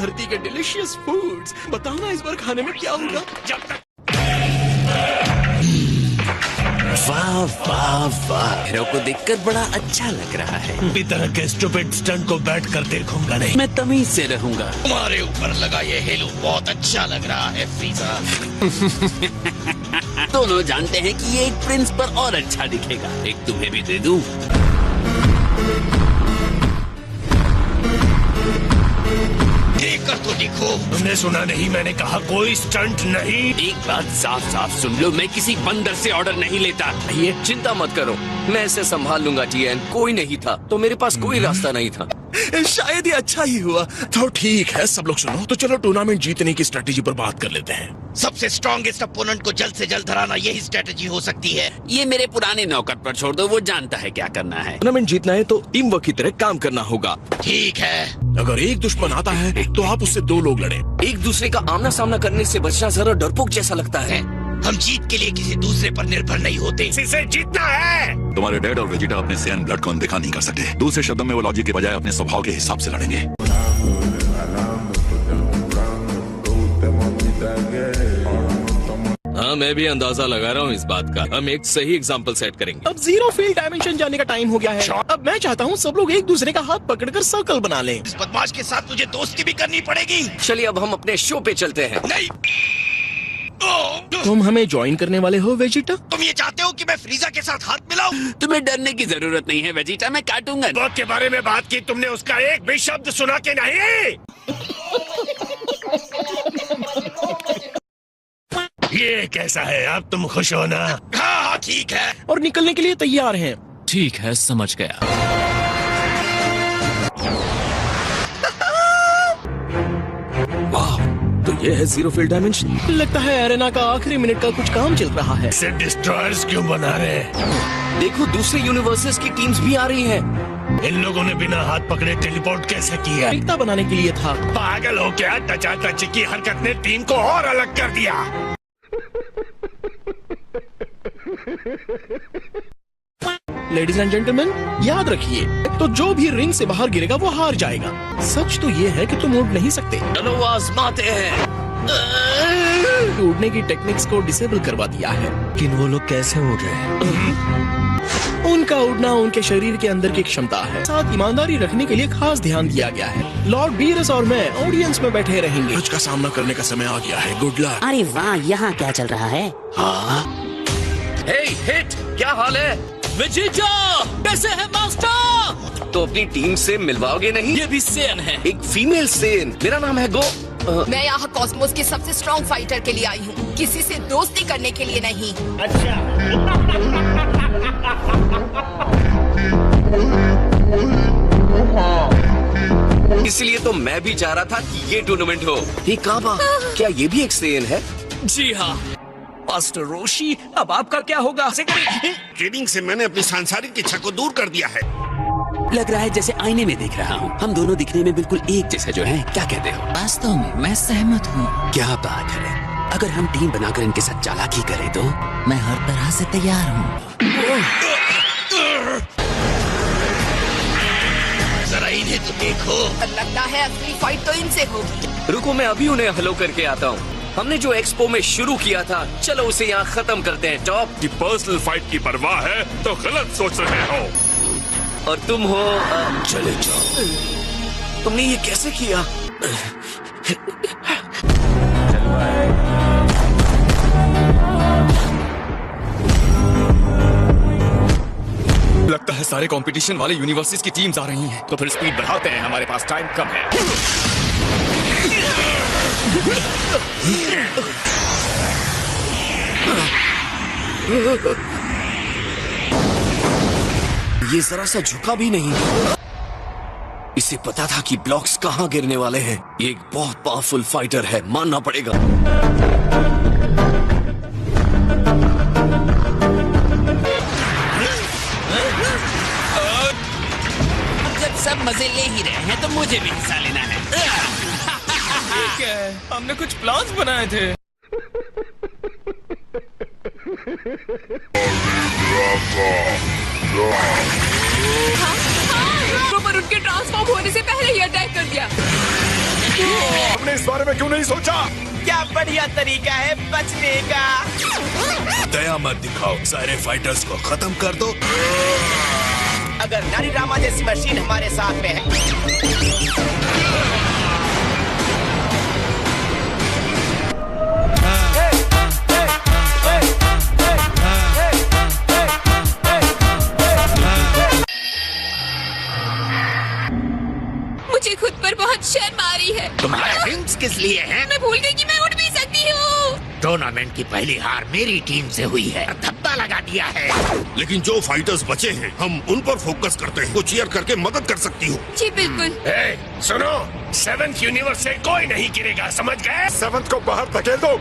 धरती के delicious foods. बताओ ना इस बार खाने में क्या होगा? जब तक वाह वाह वाह, हीरो को देखकर बड़ा अच्छा लग रहा है। इस तरह के स्टूपिड स्टंट को बैठ कर देखूंगा नहीं। मैं तमीज से रहूंगा। तुम्हारे ऊपर लगा ये हेलो बहुत अच्छा लग रहा है फ्रीजा। दोनों जानते हैं कि ये एक प्रिंस पर और अच्छा दिखेगा। एक तुम्हें भी दे दूं? देख कर तो देखो। तुमने सुना नहीं, मैंने कहा कोई स्टंट नहीं। एक बात साफ साफ सुन लो, मैं किसी बंदर से ऑर्डर नहीं लेता। ये चिंता मत करो, मैं इसे संभाल लूंगा टीएन। कोई नहीं था तो मेरे पास कोई रास्ता नहीं था। शायद ये अच्छा ही हुआ। तो ठीक है सब लोग सुनो, तो चलो टूर्नामेंट जीतने की स्ट्रेटेजी पर बात कर लेते हैं। सबसे स्ट्रॉन्गेस्ट अपोनेंट को जल्द से जल्द हराना यही स्ट्रेटेजी हो सकती है। ये मेरे पुराने नौकर पर छोड़ दो, वो जानता है क्या करना है। टूर्नामेंट जीतना है तो टीम वर्क की तरह काम करना होगा। ठीक है। अगर एक दुश्मन आता है तो आप उससे 2 लोग लड़े। एक दूसरे का आमना सामना करने से बचना जरा डरपोक जैसा लगता है। हम जीत के लिए किसी दूसरे पर निर्भर नहीं होते। इसे जीतना है। तुम्हारे डैड और वेजिटा अपने सैन ब्लड को अनदेखा नहीं कर सकते। दूसरे शब्दों में वो लॉजिक के बजाय अपने स्वभाव के हिसाब से लड़ेंगे। हाँ, मैं भी अंदाजा लगा रहा हूँ इस बात का। हम एक सही एग्जाम्पल सेट करेंगे। अब जीरो फील्ड डायमेंशन जाने का टाइम हो गया है। अब मैं चाहता हूँ सब लोग एक दूसरे का हाथ पकड़कर सर्कल बना लें। इस बदमाश के साथ तुझे दोस्ती भी करनी पड़ेगी। चलिए अब हम अपने शो पे चलते हैं। नहीं। तुम हमें ज्वाइन करने वाले हो वेजिटा? तुम ये चाहते हो कि मैं फ्रीजा के साथ हाथ मिलाऊं? तुम्हें डरने की जरूरत नहीं है वेजिटा, मैं काटूंगा। बहुत के बारे में बात की तुमने, उसका एक भी शब्द सुना के नहीं। ये कैसा है? अब तुम खुश हो ना? हाँ हाँ ठीक है। और निकलने के लिए तैयार हैं। ठीक है, समझ गया। वाह, तो ये है जीरो फील्ड डायमेंशन। लगता है एरेना का आखिरी मिनट का कुछ काम चल रहा है। इसे डिस्ट्रॉयर्स क्यों बना रहे हैं? देखो दूसरे यूनिवर्सेस की टीम्स भी आ रही हैं। इन लोगों ने बिना हाथ पकड़े टेलीपोर्ट कैसे किया? एकता बनाने के लिए था। पागल हो क्या? टचा टची की हरकत ने टीम को और अलग कर दिया। लेडीज एंड जेंटलमैन, याद रखिए, तो जो भी रिंग से बाहर गिरेगा वो हार जाएगा। सच तो ये है कि तुम उड़ नहीं सकते। चलो आजमाते हैं। उड़ने की टेक्निक्स को डिसेबल करवा दिया है। लेकिन वो लोग कैसे उड़ रहे हैं? उनका उड़ना उनके शरीर के अंदर की क्षमता है। साथ ईमानदारी रखने के लिए खास ध्यान दिया गया है। लॉर्ड बीरस और मैं ऑडियंस में बैठे रहेंगे। कुछ का सामना करने का समय आ गया है। Good luck. अरे वाह, यहाँ क्या चल रहा है? हे हिट, क्या हाल है? वेजिटा कैसे है मास्टर? तो अपनी टीम से मिलवाओगे नहीं? ये भी सेन है। एक फीमेल सेन। मेरा नाम है गो। मैं यहाँ कॉस्मोस के सबसे स्ट्रॉन्ग फाइटर के लिए आई हूँ, किसी से दोस्ती करने के लिए नहीं। इसलिए तो मैं भी चाह रहा था कि ये टूर्नामेंट हो। ये काबा, क्या ये भी एक सेन है? जी हाँ। मास्टर रोशी, अब आपका क्या होगा? ट्रेनिंग से मैंने अपनी सांसारिक इच्छा को दूर कर दिया है। लग रहा है जैसे आईने में देख रहा हूँ। हम दोनों दिखने में बिल्कुल एक जैसे जो हैं। क्या कहते हो? वास्तव में मैं सहमत हूँ। क्या बात है। अगर हम टीम बनाकर इनके साथ चालाकी करें तो? मैं हर तरह से तैयार हूँ। जरा इन्हें तो देखो। लगता है असली फाइट तो इनसे होगी। रुको, मैं अभी उन्हें हेलो करके आता हूँ। हमने जो एक्सपो में शुरू किया था, चलो उसे यहाँ खत्म करते हैं। टॉप कि पर्सनल फाइट की परवाह है तो गलत सोच रहे हो। और तुम हो चले जाओ। तुमने ये कैसे किया? लगता है सारे कंपटीशन वाले यूनिवर्सिटीज की टीम्स आ रही हैं। तो फिर स्पीड बढ़ाते हैं, हमारे पास टाइम कम है। ये जरा सा झुका भी नहीं। इसे पता था कि ब्लॉक्स कहाँ गिरने वाले हैं। ये एक बहुत पावरफुल फाइटर है, मानना पड़ेगा। जब सब मजे ले ही रहे हैं तो मुझे भी हिस्सा लेना है। ठीक है, हमने कुछ प्लान्स बनाए थे। पर उनके ट्रांसफॉर्म होने से पहले ही अटैक कर दिया। हमने इस बारे में क्यों नहीं सोचा? क्या बढ़िया तरीका है बचने का। दया मत दिखाओ, सारे फाइटर्स को खत्म कर दो। अगर नारी रामा जैसी मशीन हमारे साथ में है। मुझे खुद पर बहुत शर्म आ रही है। तुम्हारे रिंग्स किस लिए हैं? मैं भूल गई कि मैं उठ भी सकती हूँ। टूर्नामेंट की पहली हार मेरी टीम से हुई है, धब्बा लगा दिया है। लेकिन जो फाइटर्स बचे हैं, हम उन पर फोकस करते हैं। कुछ चीयर करके मदद कर सकती हो। जी बिल्कुल। सुनो, 7th यूनिवर्स से कोई नहीं गिरेगा, समझ गए? 7th को बाहर धकेल दो।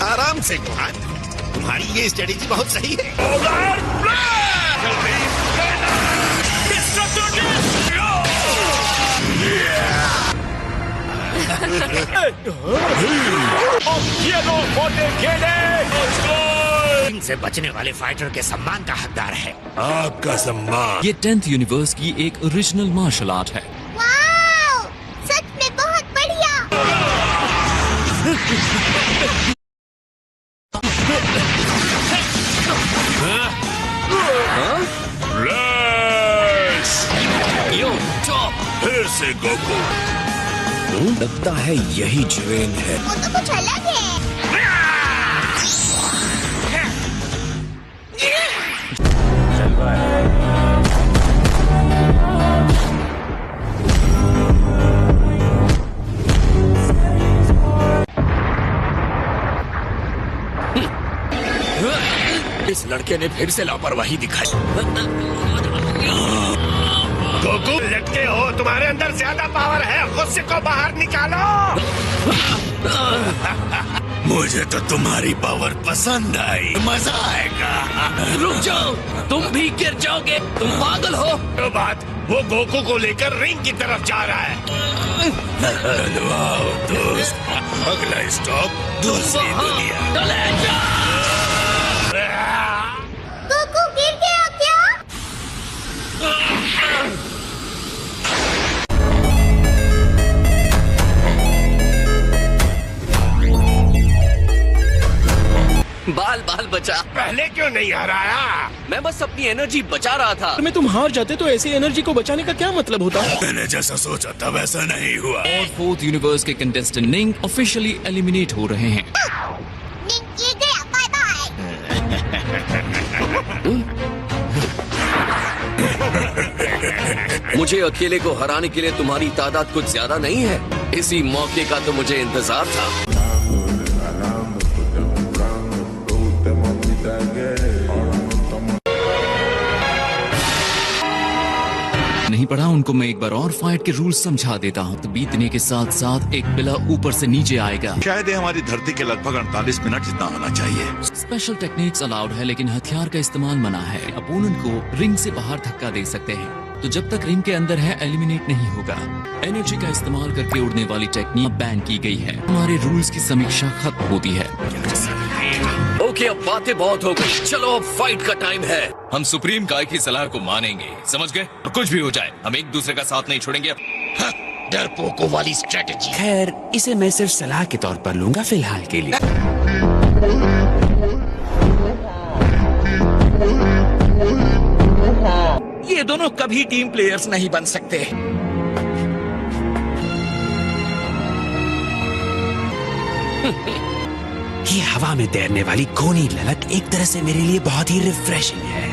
आराम से गुहार, तुम्हारी ये स्ट्रेटेजी बहुत सही है। से बचने वाले फाइटर के सम्मान का हकदार है। आपका सम्मान। ये 10th यूनिवर्स की एक ओरिजिनल मार्शल आर्ट है। वाओ! सच में बहुत बढ़िया। फिर से गोकू। लगता है यही जुएन है। वो तो कुछ अलग है। इस लड़के ने फिर से लापरवाही दिखाई। गोकू, लटके हो, तुम्हारे अंदर ज्यादा पावर है, गुस्से को बाहर निकालो। मुझे तो तुम्हारी पावर पसंद आई, मजा आएगा। रुक जाओ, तुम भी गिर जाओगे, तुम पागल हो। तो बात, वो गोकू को लेकर रिंग की तरफ जा रहा है। वाओ दोस्त, अगला स्टॉप दूसरी दुनिया। गोकू गिर गया क्या? बाल बाल बचा। पहले क्यों नहीं हराया? मैं बस अपनी एनर्जी बचा रहा था। में तुम हार जाते तो ऐसी एनर्जी को बचाने का क्या मतलब होता? मैंने जैसा सोचा था वैसा नहीं हुआ। और 4th यूनिवर्स के कंटेस्टेंट निंग ऑफिशियली एलिमिनेट हो रहे हैं। निक ये गया, बाय बाय। मुझे अकेले को हराने के लिए तुम्हारी तादाद कुछ ज्यादा नहीं है। इसी मौके का तो मुझे इंतजार था। नहीं पढ़ा उनको मैं एक बार और फाइट के रूल्स समझा देता हूँ। तो बीतने के साथ साथ एक पिला ऊपर से नीचे आएगा। शायद ये हमारी धरती के लगभग 48 मिनट जितना होना चाहिए। स्पेशल टेक्निक्स अलाउड है, लेकिन हथियार का इस्तेमाल मना है। अपोनेंट को रिंग से बाहर धक्का दे सकते हैं, तो जब तक रिंग के अंदर है एलिमिनेट नहीं होगा। एनर्जी का इस्तेमाल करके उड़ने वाली टेक्निक बैन की गई है। हमारे रूल्स की समीक्षा खत्म होती है। ओके, अब बातें बहुत हो गई, चलो अब फाइट का टाइम है। हम सुप्रीम गाय की सलाह को मानेंगे, समझ गए? और कुछ भी हो जाए हम एक दूसरे का साथ नहीं छोड़ेंगे। डरपोकों वाली स्ट्रेटेजी। खैर, इसे मैं सिर्फ सलाह के तौर पर लूंगा फिलहाल के लिए। ये दोनों कभी टीम प्लेयर्स नहीं बन सकते। ये हवा में तैरने वाली कोनी ललक एक तरह से मेरे लिए बहुत ही रिफ्रेशिंग है।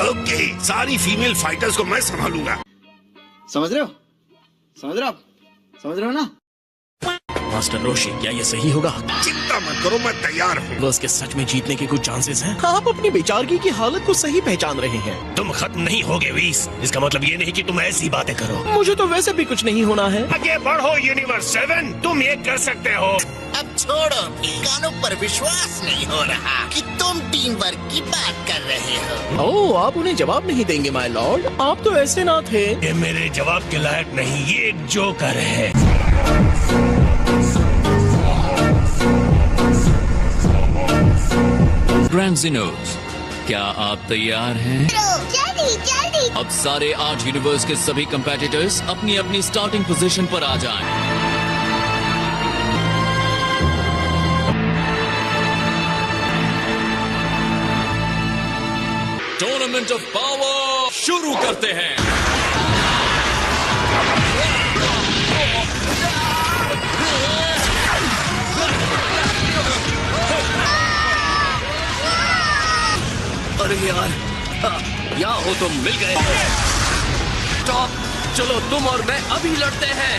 ओके, सारी फीमेल फाइटर्स को मैं संभालूंगा। समझ रहे हो? समझ रहे हो? समझ रहे हो ना? मास्टर रोशी, क्या ये सही होगा? चिंता मत करो, मैं तैयार हूँ। बस के सच में जीतने के कुछ चांसेस हैं। आप अपनी बेचारगी की हालत को सही पहचान रहे हैं। तुम खत्म नहीं होगे वीस, इसका मतलब ये नहीं कि तुम ऐसी बातें करो। मुझे तो वैसे भी कुछ नहीं होना है। आगे बढ़ो यूनिवर्स 7, तुम ये कर सकते हो। अब छोड़ो भी, कानों पर विश्वास नहीं हो रहा कि तुम टीम वर्क की बात कर रहे हो। ओह, आप उन्हें जवाब नहीं देंगे माय लॉर्ड, आप तो ऐसे ना थे। ये मेरे जवाब के लायक नहीं, ये एक जोकर है। ग्रैंड ज़ीनोस, क्या आप तैयार हैं? जल्दी जल्दी। अब सारे 8 यूनिवर्स के सभी कंपेटिटर्स अपनी अपनी स्टार्टिंग पोजीशन पर आ जाएं। टूर्नामेंट ऑफ पावर शुरू करते हैं। अरे यार, यहाँ हो तुम, मिल गए। स्टॉप, चलो तुम और मैं अभी लड़ते हैं।